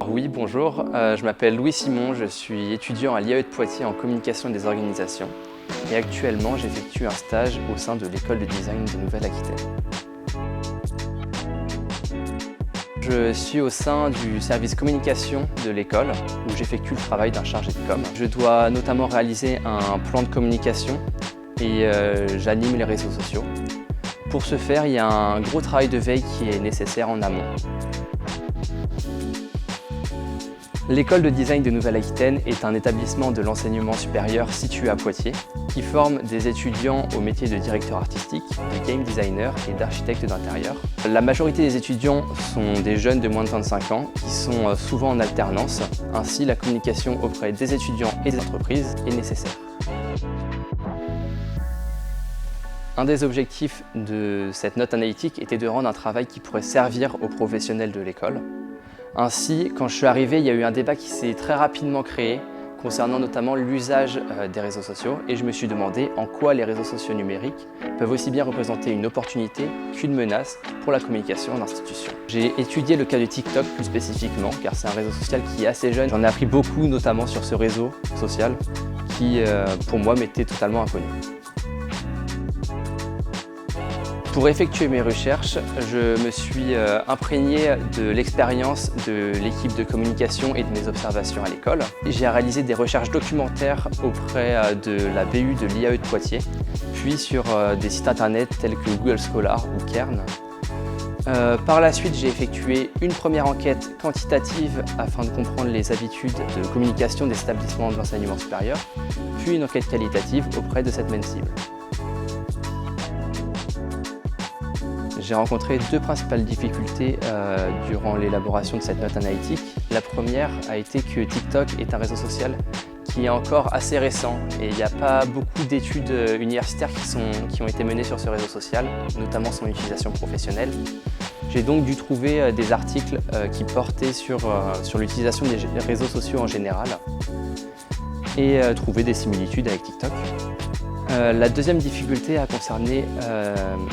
Oui, bonjour, je m'appelle Louis Simon, je suis étudiant à l'IAE de Poitiers en communication des organisations et actuellement j'effectue un stage au sein de l'école de design de Nouvelle-Aquitaine. Je suis au sein du service communication de l'école où j'effectue le travail d'un chargé de com. Je dois notamment réaliser un plan de communication et j'anime les réseaux sociaux. Pour ce faire, il y a un gros travail de veille qui est nécessaire en amont. L'école de design de Nouvelle-Aquitaine est un établissement de l'enseignement supérieur situé à Poitiers qui forme des étudiants au métier de directeur artistique, de game designer et d'architecte d'intérieur. La majorité des étudiants sont des jeunes de moins de 25 ans qui sont souvent en alternance. Ainsi, la communication auprès des étudiants et des entreprises est nécessaire. Un des objectifs de cette note analytique était de rendre un travail qui pourrait servir aux professionnels de l'école. Ainsi, quand je suis arrivé, il y a eu un débat qui s'est très rapidement créé concernant notamment l'usage des réseaux sociaux et je me suis demandé en quoi les réseaux sociaux numériques peuvent aussi bien représenter une opportunité qu'une menace pour la communication en institution. J'ai étudié le cas de TikTok plus spécifiquement car c'est un réseau social qui est assez jeune. J'en ai appris beaucoup notamment sur ce réseau social qui pour moi m'était totalement inconnu. Pour effectuer mes recherches, je me suis imprégné de l'expérience de l'équipe de communication et de mes observations à l'école. J'ai réalisé des recherches documentaires auprès de la BU de l'IAE de Poitiers, puis sur des sites internet tels que Google Scholar ou Cairn. Par la suite, j'ai effectué une première enquête quantitative afin de comprendre les habitudes de communication des établissements de l'enseignement supérieur, puis une enquête qualitative auprès de cette même cible. J'ai rencontré deux principales difficultés durant l'élaboration de cette note analytique. La première a été que TikTok est un réseau social qui est encore assez récent et il n'y a pas beaucoup d'études universitaires qui ont été menées sur ce réseau social, notamment son utilisation professionnelle. J'ai donc dû trouver des articles qui portaient sur l'utilisation des réseaux sociaux en général et trouver des similitudes avec TikTok. La deuxième difficulté a concerné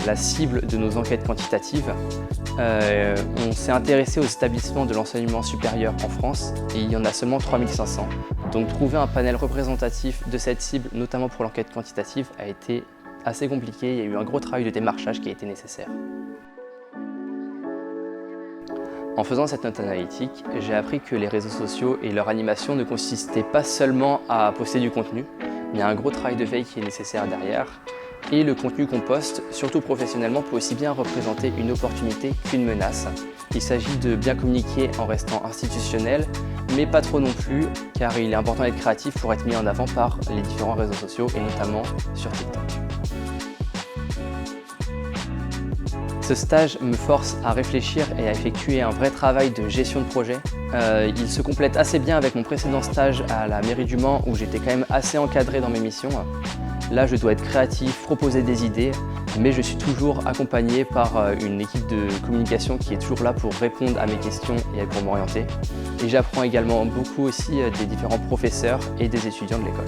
la cible de nos enquêtes quantitatives. On s'est intéressé aux établissements de l'enseignement supérieur en France et il y en a seulement 3500. Donc trouver un panel représentatif de cette cible, notamment pour l'enquête quantitative, a été assez compliqué. Il y a eu un gros travail de démarchage qui a été nécessaire. En faisant cette note analytique, j'ai appris que les réseaux sociaux et leur animation ne consistaient pas seulement à poster du contenu. Il y a un gros travail de veille qui est nécessaire derrière et le contenu qu'on poste, surtout professionnellement, peut aussi bien représenter une opportunité qu'une menace. Il s'agit de bien communiquer en restant institutionnel, mais pas trop non plus, car il est important d'être créatif pour être mis en avant par les différents réseaux sociaux et notamment sur TikTok. Ce stage me force à réfléchir et à effectuer un vrai travail de gestion de projet. Il se complète assez bien avec mon précédent stage à la mairie du Mans où j'étais quand même assez encadré dans mes missions. Là, je dois être créatif, proposer des idées, mais je suis toujours accompagné par une équipe de communication qui est toujours là pour répondre à mes questions et pour m'orienter. Et j'apprends également beaucoup aussi des différents professeurs et des étudiants de l'école.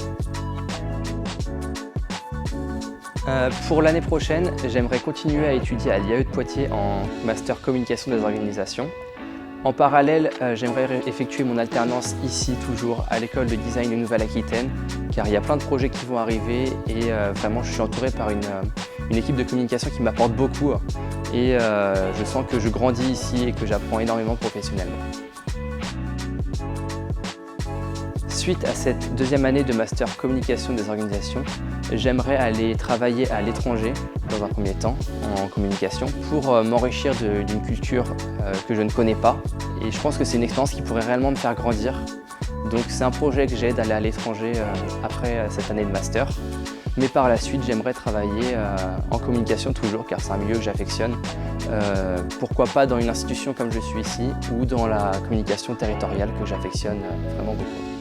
Pour l'année prochaine, j'aimerais continuer à étudier à l'IAE de Poitiers en master communication des organisations. En parallèle, j'aimerais effectuer mon alternance ici toujours à l'école de design de Nouvelle-Aquitaine car il y a plein de projets qui vont arriver et vraiment je suis entouré par une équipe de communication qui m'apporte beaucoup et je sens que je grandis ici et que j'apprends énormément professionnellement. Suite à cette deuxième année de master communication des organisations, j'aimerais aller travailler à l'étranger dans un premier temps en communication pour m'enrichir d'une culture que je ne connais pas et je pense que c'est une expérience qui pourrait réellement me faire grandir. Donc c'est un projet que j'ai d'aller à l'étranger après cette année de master. Mais par la suite, j'aimerais travailler en communication toujours car c'est un milieu que j'affectionne. Pourquoi pas dans une institution comme je suis ici ou dans la communication territoriale que j'affectionne vraiment beaucoup.